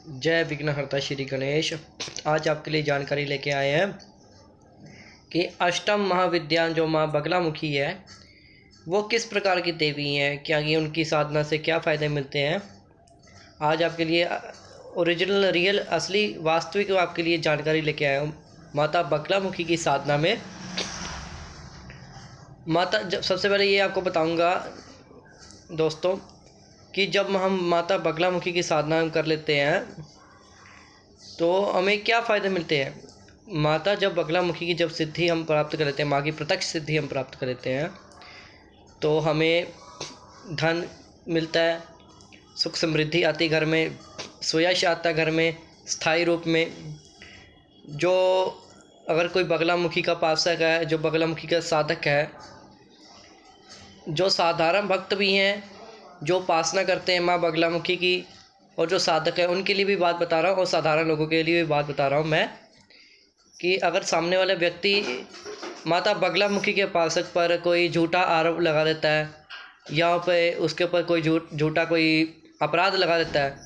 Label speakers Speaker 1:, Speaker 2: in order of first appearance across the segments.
Speaker 1: जय विघ्नहर्ता श्री गणेश। आज आपके लिए जानकारी लेके आए हैं कि अष्टम महाविद्या जो माँ बगलामुखी है वो किस प्रकार की देवी हैं, क्या ये उनकी साधना से क्या फ़ायदे मिलते हैं। आज आपके लिए ओरिजिनल रियल असली वास्तविक आपके लिए जानकारी लेके आया हूँ माता बगलामुखी की साधना में। सबसे पहले ये आपको बताऊंगा दोस्तों कि जब हम माता बगलामुखी की साधना कर लेते हैं तो हमें क्या फ़ायदे मिलते हैं। माता जब बगलामुखी की जब सिद्धि हम प्राप्त कर लेते हैं, माँ की प्रत्यक्ष सिद्धि हम प्राप्त कर लेते हैं तो हमें धन मिलता है, सुख समृद्धि आती घर में, सुयश आता घर में स्थायी रूप में। जो अगर कोई बगलामुखी का उपासक है, जो बगलामुखी का साधक है, जो साधारण भक्त भी हैं जो उपासना करते हैं माँ बगलामुखी की, और जो साधक है उनके लिए भी बात बता रहा हूँ और साधारण लोगों के लिए भी बात बता रहा हूँ मैं कि अगर सामने वाला व्यक्ति माता बगलामुखी के उपासक पर कोई झूठा आरोप लगा देता है या पे उसके ऊपर कोई झूठा कोई अपराध लगा देता है,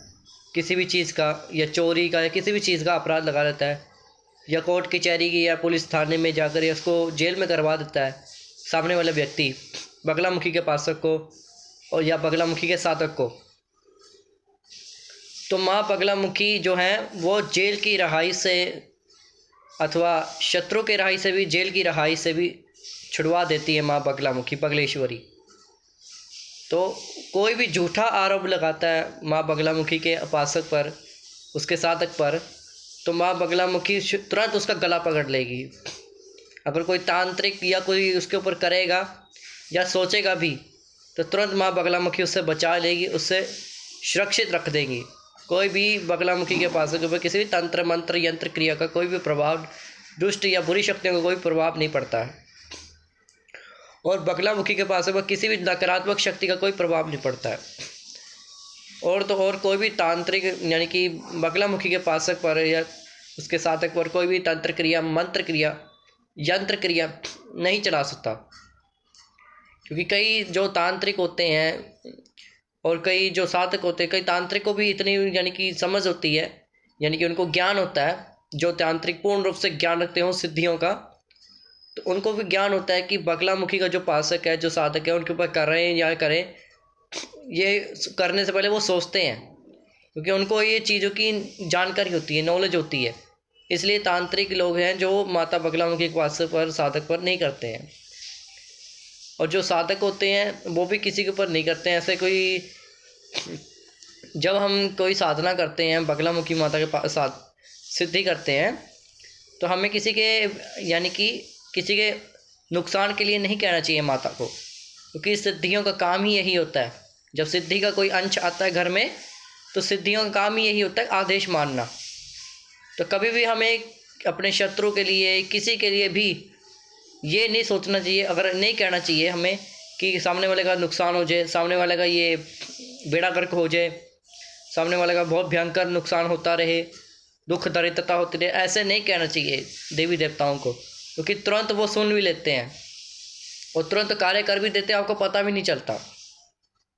Speaker 1: किसी भी चीज़ का या चोरी का या किसी भी चीज़ का अपराध लगा देता है, या कोर्ट कचहरी की या पुलिस थाने में जाकर या उसको जेल में करवा देता है सामने वाला व्यक्ति बगलामुखी के उपासक को और या बगलामुखी के साधक को, तो माँ बगलामुखी जो है वो जेल की रहाई से अथवा शत्रु के रहाई से भी, जेल की रहाई से भी छुड़वा देती है माँ बगलामुखी बगलेश्वरी। तो कोई भी झूठा आरोप लगाता है माँ बगलामुखी के उपासक पर, उसके साधक पर, तो माँ बगलामुखी तुरंत उसका गला पकड़ लेगी। अगर कोई तांत्रिक या कोई उसके ऊपर करेगा या सोचेगा भी तो तुरंत माँ बगलामुखी उससे बचा लेगी, उससे सुरक्षित रख देंगी। कोई भी बगलामुखी के उपासक के ऊपर किसी भी तंत्र मंत्र यंत्र क्रिया का कोई भी प्रभाव, दुष्ट या बुरी शक्तियों का कोई प्रभाव नहीं पड़ता है, और बगलामुखी के उपासक पर किसी भी नकारात्मक शक्ति का कोई प्रभाव नहीं पड़ता है। और कोई भी तांत्रिक यानी कि बगलामुखी के उपासक पर या उसके साधक पर कोई भी तंत्र क्रिया, मंत्र क्रिया, यंत्र क्रिया नहीं चला सकता, क्योंकि कई जो तांत्रिक होते हैं और कई जो साधक होते हैं, कई तांत्रिक को भी इतनी यानी कि समझ होती है, यानी कि उनको ज्ञान होता है, जो तांत्रिक पूर्ण रूप से ज्ञान रखते हो सिद्धियों का, तो उनको भी ज्ञान होता है कि बगलामुखी का जो उपासक है, जो साधक है, उनके ऊपर कर रहे हैं या करें, ये करने से पहले वो सोचते हैं, क्योंकि उनको ये चीज़ों की जानकारी होती है, नॉलेज होती है। इसलिए तांत्रिक लोग हैं जो माता बगलामुखी के उपासक पर, साधक पर नहीं करते हैं, और जो साधक होते हैं वो भी किसी के ऊपर नहीं करते हैं। ऐसे कोई जब हम कोई साधना करते हैं बगलामुखी माता के साथ सिद्धि करते हैं तो हमें किसी के यानी कि किसी के नुकसान के लिए नहीं कहना चाहिए माता को, क्योंकि सिद्धियों का काम ही यही होता है। जब सिद्धि का कोई अंश आता है घर में तो सिद्धियों का काम ही यही होता है आदेश मानना। तो कभी भी हमें अपने शत्रु के लिए, किसी के लिए भी ये नहीं सोचना चाहिए, अगर नहीं कहना चाहिए हमें कि सामने वाले का नुकसान हो जाए, सामने वाले का ये बेड़ा गर्क हो जाए, सामने वाले का बहुत भयंकर नुकसान होता रहे, दुख दरिद्रता होती रहे, ऐसे नहीं कहना चाहिए देवी देवताओं को, क्योंकि तुरंत वो सुन भी लेते हैं और तुरंत कार्य कर भी देते हैं, आपको पता भी नहीं चलता।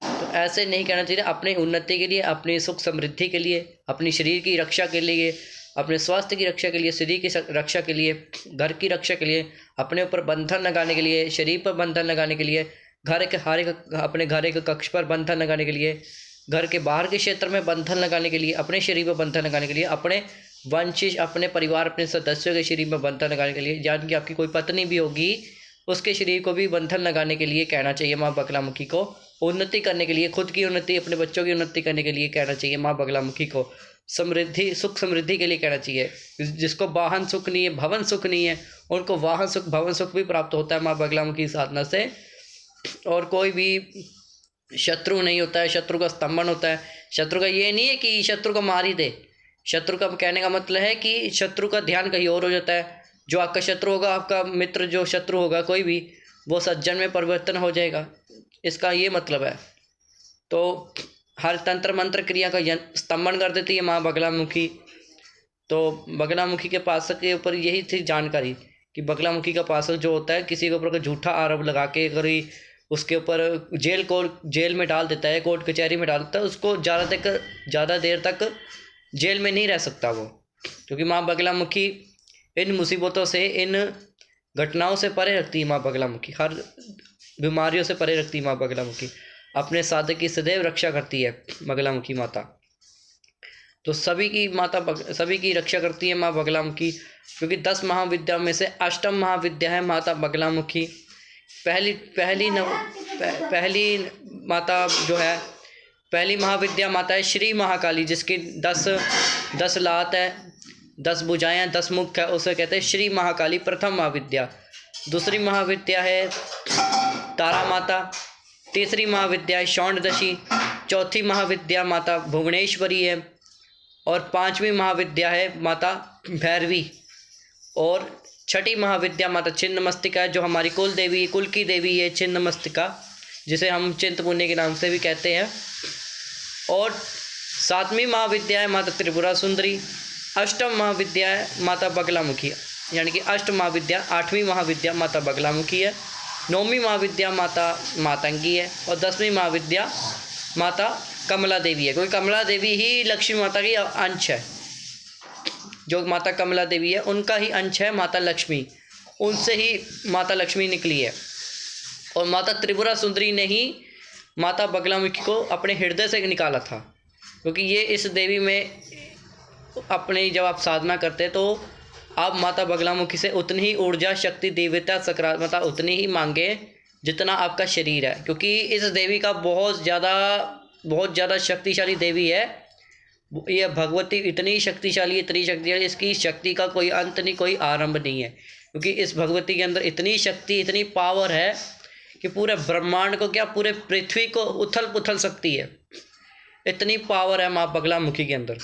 Speaker 1: तो ऐसे नहीं कहना चाहिए। अपनी उन्नति के लिए, अपनी सुख समृद्धि के लिए, अपनी शरीर की रक्षा के लिए, अपने स्वास्थ्य की रक्षा के लिए, शरीर की रक्षा के लिए, घर की रक्षा के लिए, अपने ऊपर बंधन लगाने के लिए, शरीर पर बंधन लगाने के लिए, अपने घर के कक्ष पर बंधन लगाने के लिए, घर के बाहर के क्षेत्र में बंधन लगाने के लिए, अपने शरीर पर बंधन लगाने के लिए, अपने वंशिज, अपने परिवार, अपने सदस्यों के शरीर में बंधन लगाने के लिए, यानी कि आपकी कोई पत्नी भी होगी उसके शरीर को भी बंधन लगाने के लिए कहना चाहिए माँ बगलामुखी को। उन्नति करने के लिए, खुद की उन्नति, अपने बच्चों की उन्नति करने के लिए कहना चाहिए माँ बगलामुखी को। समृद्धि, सुख समृद्धि के लिए कहना चाहिए। जिसको वाहन सुख नहीं है, भवन सुख नहीं है, उनको वाहन सुख, भवन सुख भी प्राप्त होता है माँ बगलामुखी साधना से। और कोई भी शत्रु नहीं होता है, शत्रु का स्तंभन होता है। शत्रु का ये नहीं है कि शत्रु को मार ही दे, शत्रु का कहने का मतलब है कि शत्रु का ध्यान कहीं और हो जाता है। जो आपका शत्रु होगा, आपका मित्र जो शत्रु होगा कोई भी, वो सज्जन में परिवर्तन हो जाएगा, इसका ये मतलब है। तो हर तंत्र मंत्र क्रिया का स्तंभन कर देती है माँ बगलामुखी। तो बगलामुखी के उपासक के ऊपर यही थी जानकारी कि बगलामुखी का उपासक जो होता है, किसी के ऊपर झूठा आरोप लगा के अगर उसके ऊपर जेल में डाल देता है, कोर्ट कचहरी में डाल देता है, उसको ज़्यादा देर तक जेल में नहीं रह सकता वो, क्योंकि माँ बगलामुखी इन मुसीबतों से, इन घटनाओं से परे रखती है माँ बगलामुखी, हर बीमारियों से परे रखती है माँ बगलामुखी। अपने साधक की सदैव रक्षा करती है बगलामुखी माता। तो सभी की माता सभी की रक्षा करती है माँ बगलामुखी, क्योंकि 10 महाविद्या में से अष्टम महाविद्या है माता बगलामुखी। पहली माता जो है, पहली महाविद्या माता है श्री महाकाली, जिसकी 10 लात है, 10 भुजाएं, 10 मुख है, उसे कहते हैं श्री महाकाली, प्रथम महाविद्या। दूसरी महाविद्या है तारा माता, तीसरी महाविद्या है शौंडदशी, चौथी महाविद्या माता भुवनेश्वरी है, और 5वीं महाविद्या है माता भैरवी, और छठी महाविद्या माता छिन्नमस्तिका है, जो हमारी कुल देवी, कुल की देवी है छिन्नमस्तिका, जिसे हम चिंतपूर्णी के नाम से भी कहते हैं। और 7वीं महाविद्या है माता त्रिपुरा सुंदरी। अष्टम महाविद्या है माता बगलामुखी, यानी कि अष्ट महाविद्या, 8वीं महाविद्या माता बगलामुखी है। 9वीं महाविद्या माता मातंगी है, और 10वीं महाविद्या माता कमला देवी है, क्योंकि कमला देवी ही लक्ष्मी माता की अंश है। जो माता कमला देवी है उनका ही अंश है माता लक्ष्मी, उनसे ही माता लक्ष्मी निकली है। और माता त्रिपुरा सुंदरी ने ही माता बगलामुखी को अपने हृदय से निकाला था, क्योंकि ये इस देवी में अपनी जब आप साधना करते तो आप माता बगलामुखी से उतनी ही ऊर्जा, शक्ति, दिव्यता, सकारात्मकता उतनी ही मांगे जितना आपका शरीर है, क्योंकि इस देवी का बहुत ज़्यादा शक्तिशाली देवी है। यह भगवती इतनी शक्तिशाली, इसकी शक्ति का कोई अंत नहीं, कोई आरंभ नहीं है, क्योंकि इस भगवती के अंदर इतनी शक्ति, इतनी पावर है कि पूरे ब्रह्मांड को, क्या पूरे पृथ्वी को उथल पुथल सकती है। इतनी पावर है माँ बगलामुखी के अंदर,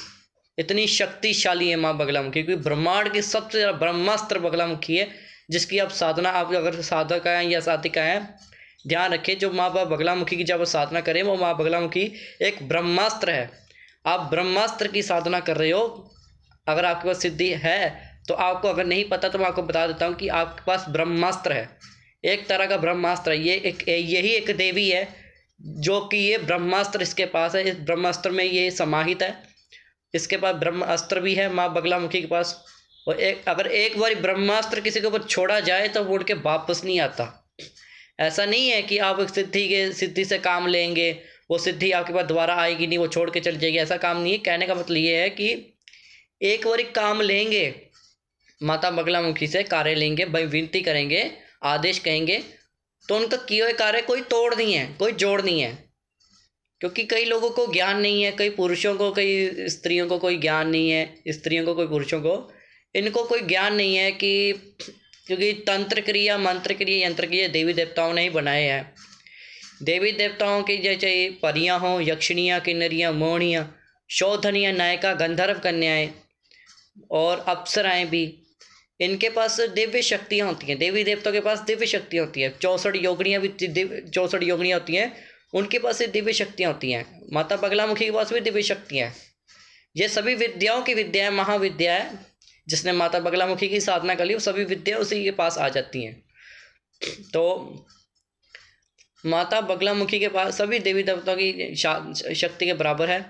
Speaker 1: इतनी शक्तिशाली है माँ बगलामुखी, क्योंकि ब्रह्मांड की सबसे ज़्यादा ब्रह्मास्त्र बगलामुखी है, जिसकी आप साधना, आप अगर साधक हैं या साधिका हैं, ध्यान रखें, जो माँ बगलामुखी की जब साधना करें, वो माँ बगलामुखी एक ब्रह्मास्त्र है। आप ब्रह्मास्त्र की साधना कर रहे हो, अगर आपके पास सिद्धि है तो आपको, अगर नहीं पता तो मैं आपको बता देता हूँ कि आपके पास ब्रह्मास्त्र है, एक तरह का ब्रह्मास्त्र है। यही एक देवी है जो कि ये ब्रह्मास्त्र इसके पास है, इस ब्रह्मास्त्र में ये समाहित है, इसके पास ब्रह्मास्त्र भी है माँ बगलामुखी के पास। और अगर एक बार ब्रह्मास्त्र किसी के ऊपर छोड़ा जाए तो वो उड़ के वापस नहीं आता। ऐसा नहीं है कि आप सिद्धि से काम लेंगे, वो सिद्धि आपके पास दोबारा आएगी नहीं, वो छोड़ के चल जाएगी, ऐसा काम नहीं है। कहने का मतलब ये है कि एक बार काम लेंगे, माता बगलामुखी से कार्य लेंगे, भाई विनती करेंगे, आदेश कहेंगे, तो उनका किए हुए कार्य कोई तोड़ नहीं है, कोई जोड़ नहीं है। क्योंकि कई लोगों को ज्ञान नहीं है, कई पुरुषों को, कई स्त्रियों को कोई ज्ञान नहीं है, स्त्रियों को, कोई पुरुषों को, इनको कोई ज्ञान नहीं है कि, क्योंकि तंत्र क्रिया, मंत्र क्रिया, यंत्र क्रिया देवी देवताओं ने ही बनाए हैं। देवी देवताओं की जैसे परियां हों, यक्षिणियाँ, किन्नरियाँ, मोहनियाँ, शोधनियाँ, नायिका, गंधर्व कन्याएँ और अप्सराएँ भी, इनके पास दिव्य शक्तियाँ होती हैं। देवी देवताओं के पास दिव्य शक्तियाँ होती हैं। 64 योगिनियाँ भी 64 योगिनियाँ होती हैं, उनके पास ये दिव्य शक्तियाँ होती हैं। माता बगलामुखी के पास भी दिव्य शक्तियाँ हैं। ये सभी विद्याओं की विद्या है, महाविद्या है। जिसने माता बगलामुखी की साधना कर ली, वो सभी विद्या उसी के पास आ जाती हैं। तो माता बगलामुखी के पास सभी देवी देवताओं की शक्ति के बराबर है।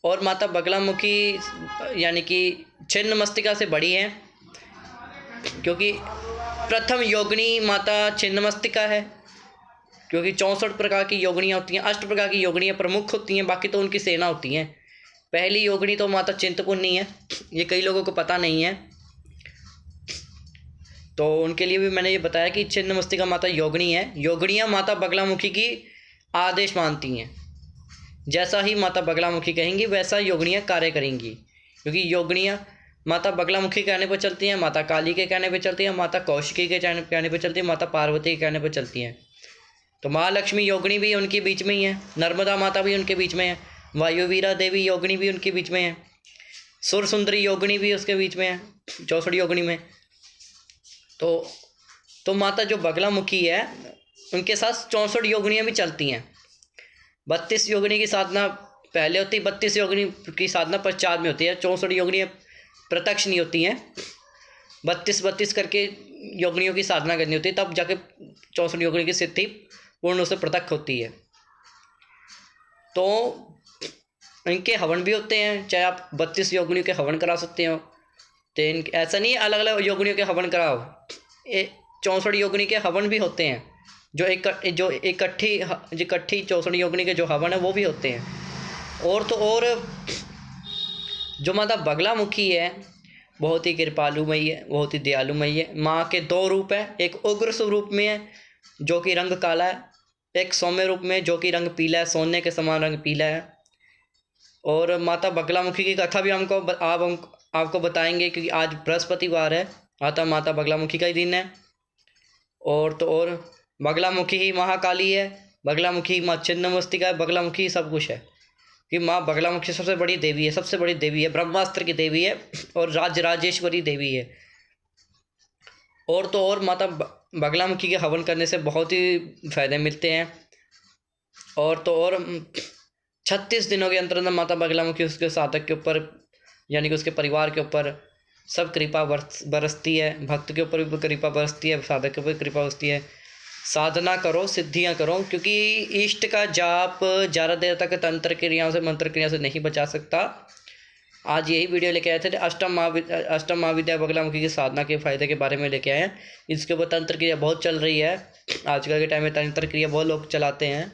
Speaker 1: और माता बगलामुखी यानी कि छिन्नमस्तिका से बड़ी है, क्योंकि प्रथम योगिनी माता छिन्नमस्तिका है, क्योंकि 64 प्रकार की योगिनियाँ होती हैं, 8 प्रकार की योगिनियाँ प्रमुख होती हैं, बाकी तो उनकी सेना होती हैं। पहली योगिनी तो माता चिंतपूर्णी है, ये कई लोगों को पता नहीं है, तो उनके लिए भी मैंने ये बताया कि छिन्नमस्तिका माता योगिनी है। योगिनियाँ माता बगलामुखी की आदेश मानती हैं, जैसा ही माता बगलामुखी कहेंगी वैसा योगिनियाँ कार्य करेंगी, क्योंकि योगिनियाँ माता बगलामुखी के कहने पर चलती हैं, माता काली के कहने पर चलती हैं, माता कौशिकी के कहने पर चलती हैं, माता पार्वती के कहने पर चलती हैं। तो महालक्ष्मी योगिनी भी उनके बीच में ही है, नर्मदा माता भी उनके बीच में है, वायुवीरा देवी योगिनी भी उनके बीच में है, सुर सुंदरी योगिनी भी उसके बीच में है 64 योगिनी में। तो माता जो बगलामुखी है उनके साथ 64 योगिनियाँ भी चलती हैं। 32 योगिनी की साधना पहले होती है, 32 योगिनी की साधना पश्चात में होती है। 64 योगिनियाँ प्रत्यक्ष नहीं होती हैं, 32 करके योगिनियों की साधना करनी होती है, तब जाके 64 योगिनी की सिद्धि पूर्ण उससे प्रत्यक्ष होती है। तो इनके हवन भी होते हैं, चाहे आप 32 योगिनियों के हवन करा सकते हो। तो ऐसा नहीं है अलग अलग योगिनियों के हवन कराओ, 64 योगिनी के हवन भी होते हैं, जो इकट्ठी 64 योगिनी के जो हवन है वो भी होते हैं। और तो और जो माता बगलामुखी है बहुत ही कृपालुमयी है, बहुत ही दयालुमयी है। माँ के 2 रूप है, एक उग्र स्वरूप में है जो कि रंग काला है, एक सौम्य रूप में जो कि रंग पीला है, सोने के समान रंग पीला है। और माता बगलामुखी की कथा भी आपको बताएंगे, क्योंकि आज बृहस्पतिवार है, माता बगलामुखी का ही दिन है। और तो और बगलामुखी ही महाकाली है, बगलामुखी माँ छिन्नमस्तिका है, बगलामुखी सब कुछ है। कि माँ बगलामुखी सबसे बड़ी देवी है, सबसे बड़ी देवी है, ब्रह्मास्त्र की देवी है और राजेश्वरी देवी है। और तो और माता बगलामुखी के हवन करने से बहुत ही फायदे मिलते हैं। और तो और 36 दिनों के अंदर माता बगलामुखी उसके साधक के ऊपर यानी कि उसके परिवार के ऊपर सब कृपा बरसती है, भक्त के ऊपर भी कृपा बरसती है, साधक के ऊपर कृपा बरसती है। साधना करो, सिद्धियां करो, क्योंकि इष्ट का जाप ज़्यादा देर तक तंत्र क्रियाओं से मंत्र क्रिया से नहीं बचा सकता। आज यही वीडियो लेके आए थे, अष्टम महाविद्या बगलामुखी की साधना के फायदे के बारे में लेके आए हैं। इसके ऊपर तंत्र क्रिया बहुत चल रही है, आजकल के टाइम में तंत्र क्रिया बहुत लोग चलाते हैं।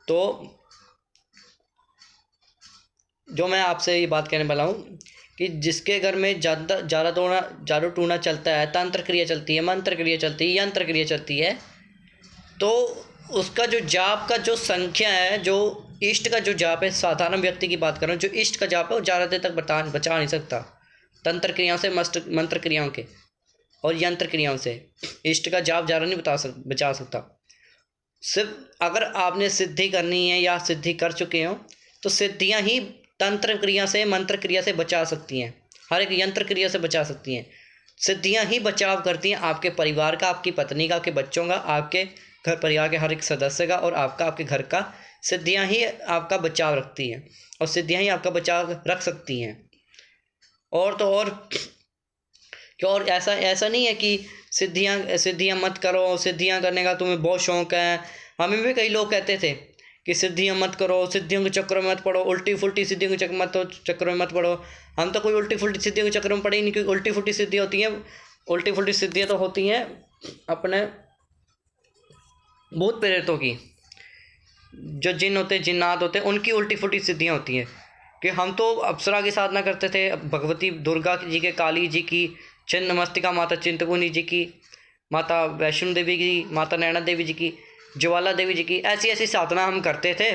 Speaker 1: तो जो मैं आपसे ये बात कहने वाला हूँ कि जिसके घर में जादू टूना चलता है, तंत्र क्रिया चलती है, मंत्र क्रिया चलती है, यंत्र क्रिया चलती है, तो उसका जो जाप का जो संख्या है, जो इष्ट का जो जाप है, साधारण व्यक्ति की बात कर रहा हूँ, जो इष्ट का जाप है वो ज़्यादा देर तक बचा नहीं सकता तंत्र क्रियाओं से, मंत्र क्रियाओं के और यंत्र क्रियाओं से। इष्ट का जाप ज़्यादा नहीं बचा सकता। सिर्फ अगर आपने सिद्धि करनी है या सिद्धि कर चुके हो तो सिद्धियाँ ही तंत्र क्रिया से, मंत्र क्रिया से बचा सकती हैं, हर एक यंत्र क्रिया से बचा सकती हैं। सिद्धियां ही बचाव करती हैं आपके परिवार का, आपकी पत्नी का, आपके बच्चों का, आपके घर परिवार के हर एक सदस्य का और आपके घर का। सिद्धियां ही आपका बचाव रखती हैं और सिद्धियां ही आपका बचाव रख सकती हैं। और तो और ऐसा नहीं है कि सिद्धियां मत करो, सिद्धियां करने का तुम्हें बहुत शौक़ है। हमें भी कई लोग कहते थे कि सिद्धियां मत करो, सिद्धियों के चक्रों में मत पड़ो, उल्टी फुल्टी सिद्धियों के चक्रों में मत पड़ो। हम तो कोई उल्टी फुल्टी सिद्धियों के चक्रों में पड़े ही नहीं, क्योंकि उल्टी फुल्टी सिद्धि होती हैं, उल्टी फुल्टी सिद्धियाँ तो होती हैं अपने भूत प्रेतों की, जो जिन होते, जिन्नात होते हैं, उनकी उल्टी फुल्टी सिद्धियाँ होती हैं। कि हम तो अप्सरा की साधना करते थे, भगवती दुर्गा जी के, काली जी की, छिन्नमस्तिका माता चिंतपूर्णी जी की, माता वैष्णो देवी की, माता नैना देवी जी की, ज्वाला देवी जी की, ऐसी साधना हम करते थे।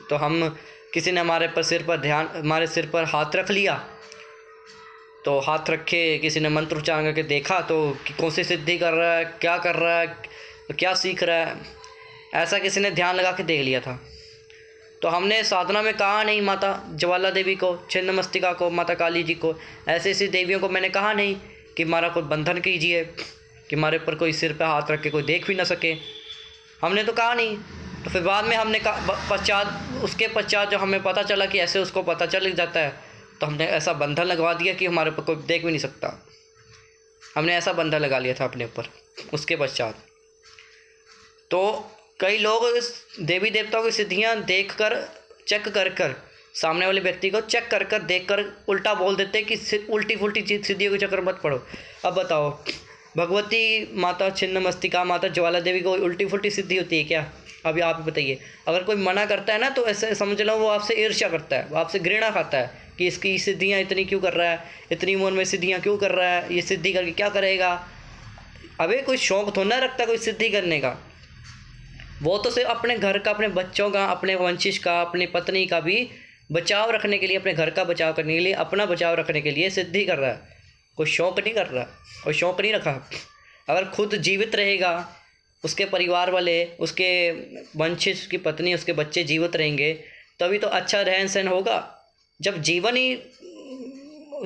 Speaker 1: तो हम किसी ने हमारे सिर पर हाथ रख लिया, तो हाथ रखे किसी ने मंत्र उच्चारण करके देखा तो कि कौन सी सिद्धि कर रहा है, क्या कर रहा है, क्या सीख रहा है, ऐसा किसी ने ध्यान लगा के देख लिया था। तो हमने साधना में कहा नहीं माता ज्वाला देवी को, छिन्नमस्तिका को, माता काली जी को, ऐसी देवियों को मैंने कहा नहीं कि हमारा कोई बंधन कीजिए, कि हमारे ऊपर कोई सिर पर हाथ रख के कोई देख भी ना सके, हमने तो कहा नहीं। तो फिर बाद में हमने उसके पश्चात जो हमें पता चला कि ऐसे उसको पता चल जाता है, तो हमने ऐसा बंधन लगवा दिया कि हमारे ऊपर कोई देख भी नहीं सकता। हमने ऐसा बंधन लगा लिया था अपने ऊपर उसके पश्चात। तो कई लोग इस देवी देवताओं की सिद्धियां देखकर, चेक कर सामने वाले व्यक्ति को चेक कर देखकर उल्टा बोल देते हैं कि उल्टी फुल्टी सिद्धियों के चक्कर मत पड़ो। अब बताओ, भगवती माता छिन्नमस्तिका, माता ज्वाला देवी को उल्टी फुल्टी सिद्धि होती है क्या? अभी आप बताइए। अगर कोई मना करता है ना तो ऐसे समझ लो वो आपसे ईर्ष्या करता है, वो आपसे घृणा खाता है कि इसकी सिद्धियाँ इतनी क्यों कर रहा है, इतनी उम्र में सिद्धियाँ क्यों कर रहा है, ये सिद्धि करके क्या करेगा। अबे कोई शौक़ थोड़ा ना रखता कोई सिद्धि करने का, वो तो सिर्फ अपने घर का, अपने बच्चों का, अपने वंशिश का, अपनी पत्नी का भी बचाव रखने के लिए, अपने घर का बचाव करने के लिए, अपना बचाव रखने के लिए सिद्धि कर रहा है, कोई शौक़ नहीं कर रहा, कोई शौक़ नहीं रखा। अगर खुद जीवित रहेगा, उसके परिवार वाले, उसके वंशिश की पत्नी, उसके बच्चे जीवित रहेंगे, तभी तो अच्छा रहन सहन होगा। जब जीवन ही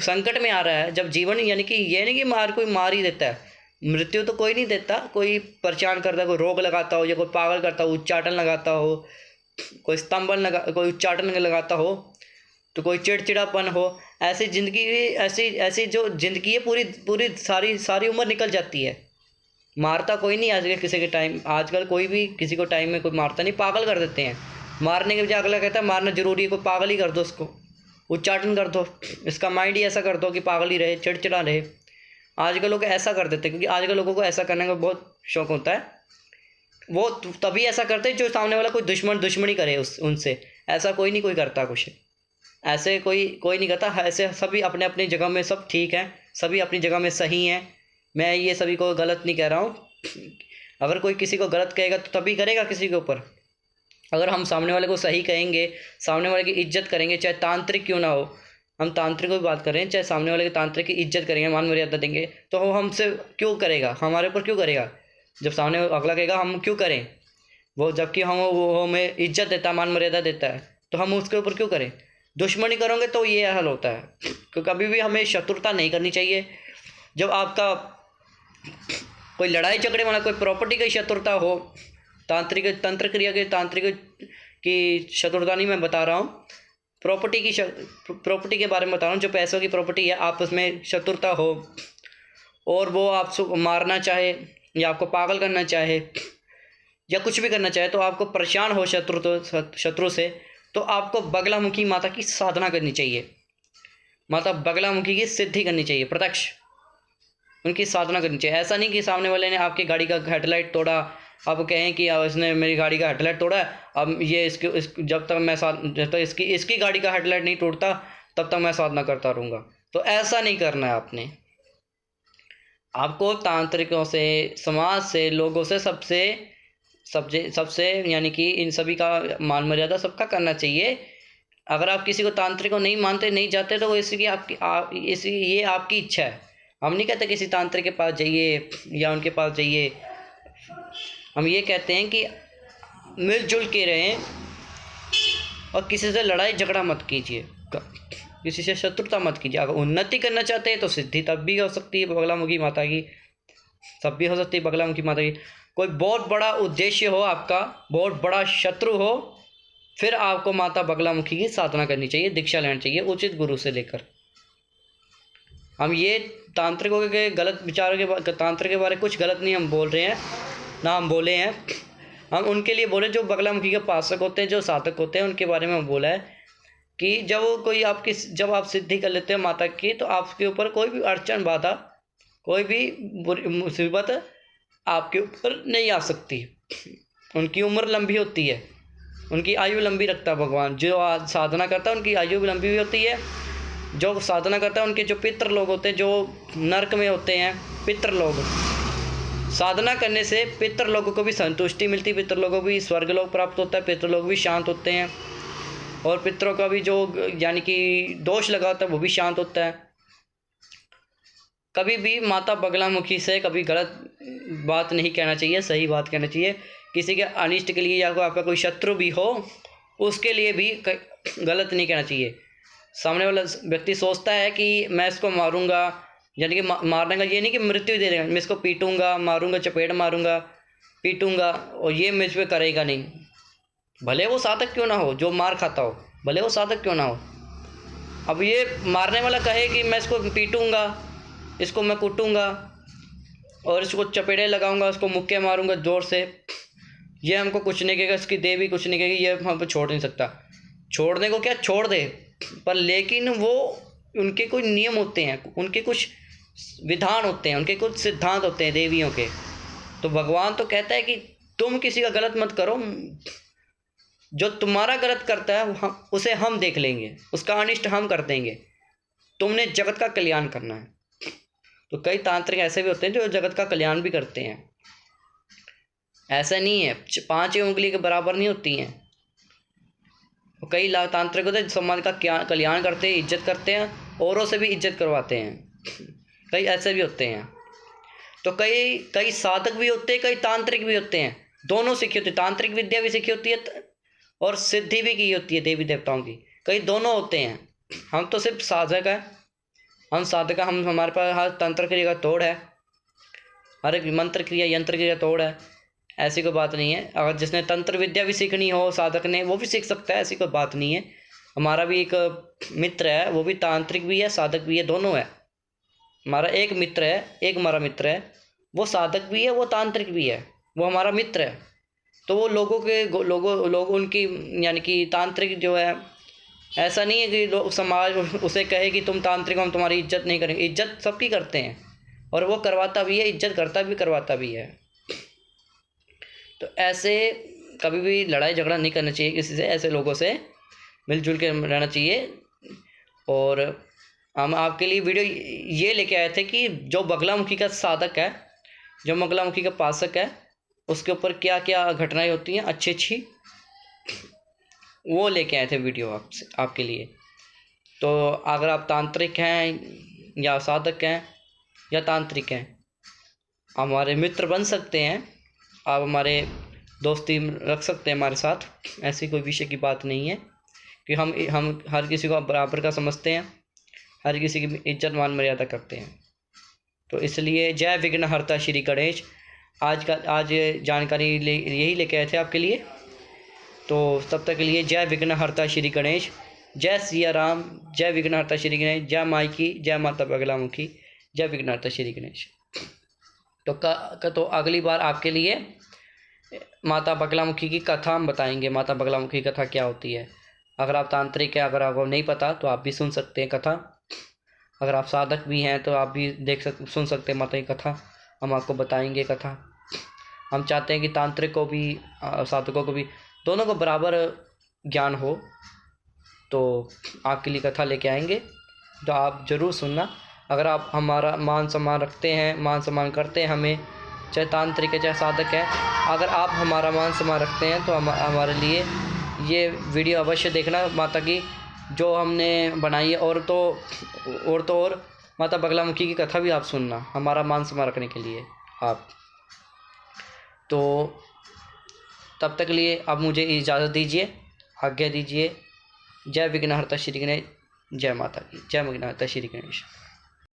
Speaker 1: संकट में आ रहा है, जब जीवन यानी कि ये नहीं कि कोई मार ही देता है, मृत्यु तो कोई नहीं देता, कोई परेशान करता है, कोई रोग लगाता हो या कोई पागल करता हो, उच्चाटन लगाता हो, कोई कोई उच्चाटन लगाता हो, तो कोई चिड़चिड़ापन हो, ऐसी ज़िंदगी, ऐसी जो ज़िंदगी है पूरी सारी उम्र निकल जाती है। मारता कोई नहीं आजकल किसी के टाइम, आजकल कोई भी किसी को टाइम में कोई मारता नहीं, पागल कर देते हैं। मारने के बजाय अगला कहता है मारना जरूरी है, कोई पागल ही कर दो, उसको उच्चाटन कर दो, इसका माइंड ही ऐसा कर दो कि पागल ही रहे, चिड़चिड़ा रहे। आजकल लोग ऐसा कर देते हैं, क्योंकि आजकल लोगों को ऐसा करने का बहुत शौक होता है। वो तभी ऐसा करते हैं जो सामने वाला कोई दुश्मनी करे उनसे। ऐसा कोई नहीं कोई करता कुछ, ऐसे कोई नहीं करता। ऐसे सभी अपने अपनी जगह में सब ठीक है, सभी अपनी जगह में सही हैं। मैं ये सभी को गलत नहीं कह रहा हूँ। अगर कोई किसी को गलत कहेगा तो तभी करेगा किसी के ऊपर। अगर हम सामने वाले को सही कहेंगे, सामने वाले की इज्जत करेंगे, चाहे तांत्रिक क्यों ना हो, हम तांत्रिक की बात कर रहे हैं, चाहे सामने वाले के तांत्रिक की इज्जत करेंगे, मान मर्यादा देंगे, तो वो हमसे क्यों करेगा, हमारे ऊपर क्यों करेगा। जब सामने अगला कहेगा हम क्यों करें, वो जबकि वो हमें इज्जत देता है, मान मर्यादा देता है, तो हम उसके ऊपर क्यों करें। दुश्मनी करोगे तो ये हल होता है। क्योंकि कभी भी हमें शत्रुता नहीं करनी चाहिए। जब आपका कोई लड़ाई झगड़े वाला, कोई प्रॉपर्टी की शत्रुता हो, तंत्र क्रिया के तांत्रिक की शत्रुता नहीं मैं बता रहा हूँ, प्रॉपर्टी के बारे में बता रहा हूँ। जो पैसों की प्रॉपर्टी है, आपस में शत्रुता हो और वो आपको मारना चाहे या आपको पागल करना चाहे या कुछ भी करना चाहे, तो आपको परेशान हो शत्रु से, तो आपको बगलामुखी माता की साधना करनी चाहिए। माता बगलामुखी की सिद्धि करनी चाहिए, प्रत्यक्ष उनकी साधना करनी चाहिए। ऐसा नहीं कि सामने वाले ने आपकी गाड़ी का हेडलाइट तोड़ा, आप कहें कि इसने मेरी गाड़ी का हेडलाइट तोड़ा है, अब ये जब तक इसकी गाड़ी का हेडलाइट नहीं टूटता तब तक मैं साधना करता रहूँगा। तो ऐसा नहीं करना है आपने। आपको तांत्रिकों से, समाज से, लोगों से, सबसे यानी कि इन सभी का मान मर्यादा सबका करना चाहिए। अगर आप किसी को तांत्रिक को नहीं मानते, नहीं जाते, तो ये आपकी इच्छा है। हम नहीं कहते किसी तांत्रिक के पास जाइए या उनके पास जाइए। हम ये कहते हैं कि मिलजुल के रहें और किसी से लड़ाई झगड़ा मत कीजिए, किसी से शत्रुता मत कीजिए। अगर उन्नति करना चाहते हैं तो सिद्धि तब भी हो सकती है बगलामुखी माता की, तब भी हो सकती है बगलामुखी माता की। कोई बहुत बड़ा उद्देश्य हो आपका, बहुत बड़ा शत्रु हो, फिर आपको माता बगलामुखी की साधना करनी चाहिए, दीक्षा लेनी चाहिए उचित गुरु से लेकर। हम ये तांत्रिकों के गलत विचारों के, तांत्रिक के बारे में कुछ गलत नहीं हम बोल रहे हैं, ना हम बोले हैं। हम उनके लिए बोले जो बगलामुखी के पासक होते हैं, जो साधक होते हैं, उनके बारे में हम बोला है कि जब आप सिद्धि कर लेते हो माता की, तो आपके ऊपर कोई भी अड़चन, बाधा, कोई भी बुरी मुसीबत आपके ऊपर नहीं आ सकती। उनकी उम्र लंबी होती है, उनकी आयु लंबी रखता है भगवान। जो साधना करता है उनकी आयु भी लंबी भी होती है। जो साधना करता है, उनके जो पितृ लोग होते हैं, जो नरक में होते हैं पितृ लोग, साधना करने से पितृ लोगों को भी संतुष्टि मिलती है, पितृ लोगों को भी स्वर्ग लोग प्राप्त होता है, पितृ लोग भी शांत होते हैं, और पितरों का भी जो यानी कि दोष लगा होता है वो भी शांत होता है। कभी भी माता बगलामुखी से कभी गलत बात नहीं कहना चाहिए, सही बात कहना चाहिए। किसी के अनिष्ट के लिए या आपका कोई शत्रु भी हो, उसके लिए भी गलत नहीं कहना चाहिए। सामने वाला व्यक्ति सोचता है कि मैं इसको मारूंगा, यानी कि मारने का ये नहीं कि मृत्यु दे देगा, मैं इसको पीटूंगा, मारूंगा, चपेट मारूंगा, पीटूंगा, और ये मुझ पर करेगा नहीं। भले वो साधक क्यों ना हो, जो मार खाता हो, भले वो साधक क्यों ना हो। अब ये मारने वाला कहे कि मैं इसको पीटूंगा, इसको मैं कूटूंगा और इसको चपेड़े लगाऊंगा, इसको मुक्के मारूंगा ज़ोर से, ये हमको कुछ नहीं कहेगा, इसकी देवी कुछ नहीं कहेगी, ये हमको छोड़ नहीं सकता। छोड़ने को क्या, छोड़ दे, पर लेकिन वो उनके कुछ नियम होते हैं, उनके कुछ विधान होते हैं, उनके कुछ सिद्धांत होते हैं देवियों के। तो भगवान तो कहता है कि तुम किसी का गलत मत करो, जो तुम्हारा गलत करता है उसे हम देख लेंगे, उसका अनिष्ट हम कर देंगे, तुमने जगत का कल्याण करना है। तो कई तांत्रिक ऐसे भी होते हैं जो जगत का कल्याण भी करते हैं। ऐसा नहीं है, 5 उंगली के बराबर नहीं होती हैं। तो कई तांत्रिक होते हैं समाज का कल्याण करते हैं, इज्जत करते हैं, औरों से भी इज्जत करवाते हैं। कई ऐसे भी होते हैं। तो कई साधक भी होते हैं, कई तांत्रिक भी होते हैं, दोनों सीखी होती है। तांत्रिक विद्या भी सीखी होती है और सिद्धि भी की होती है देवी देवताओं की, कई दोनों होते हैं। हम तो सिर्फ साधक है, हम साधक, हम हमारे पास हर तंत्र क्रिया का तोड़ है, हर एक मंत्र क्रिया यंत्र क्रिया तोड़ है, ऐसी कोई बात नहीं है। अगर जिसने तंत्र विद्या भी सीखनी हो साधक ने, वो भी सीख सकता है, ऐसी कोई बात नहीं है। हमारा भी एक मित्र है, वो भी तांत्रिक भी है, साधक भी है, दोनों है। हमारा एक मित्र है, एक हमारा मित्र है, वो साधक भी है, वो तांत्रिक भी है, वो हमारा मित्र है। तो वो लोग उनकी यानी कि तांत्रिक जो है, ऐसा नहीं है कि लोग समाज उसे कहे कि तुम तांत्रिक हो, हम तुम्हारी इज्जत नहीं करेंगे। इज्जत सबकी करते हैं और वो करवाता भी है, इज्जत करवाता भी है। तो ऐसे कभी भी लड़ाई झगड़ा नहीं करना चाहिए किसी से, ऐसे लोगों से मिलजुल के रहना चाहिए। और हम आपके लिए वीडियो ये लेके आए थे कि जो बगलामुखी का साधक है, जो बगलामुखी का उपासक है, उसके ऊपर क्या क्या घटनाएं होती हैं अच्छी, वो लेके आए थे वीडियो आपके लिए। तो अगर आप तांत्रिक हैं या साधक हैं या तांत्रिक हैं, हमारे मित्र बन सकते हैं, आप हमारे दोस्ती रख सकते हैं हमारे साथ। ऐसी कोई विषय की बात नहीं है कि हम हर किसी को बराबर का समझते हैं, हर किसी की इज्जत मान मर्यादा करते हैं। तो इसलिए जय विघ्नहर्ता श्री गणेश। आज जानकारी यही लेके आए थे आपके लिए। तो तब तक के लिए जय विघ्नहर्ता श्री गणेश, जय सिया राम, जय विघ्नहर्ता श्री गणेश, जय माई की, जय माता बगलामुखी, जय विघ्नहर्ता श्री गणेश। तो अगली बार आपके लिए माता बगलामुखी की कथा हम बताएंगे। माता बगलामुखी की कथा क्या होती है। अगर आप तांत्रिक हैं, अगर आपको नहीं पता तो आप भी सुन सकते हैं कथा। अगर आप साधक भी हैं तो आप भी सुन सकते हैं माता की कथा, हम आपको बताएंगे कथा। हम चाहते हैं कि तांत्रिक को भी साधकों को भी, दोनों को बराबर ज्ञान हो। तो आपके लिए कथा लेके आएंगे, तो आप ज़रूर सुनना। अगर आप हमारा मान सम्मान रखते हैं, मान सम्मान करते हैं हमें, चाहे तांत्रिक है चाहे साधक है, अगर आप हमारा मान सम्मान रखते हैं तो हमारे लिए ये वीडियो अवश्य देखना माता की जो हमने बनाई है। और माता बगलामुखी की कथा भी आप सुनना, हमारा मान सम्मान रखने के लिए आप। तो तब तक के लिए अब मुझे इजाज़त दीजिए, आज्ञा दीजिए। जय विघ्नहर्ता श्री गणेश, जय माता की, जय विघ्नहर्ता श्री गणेश।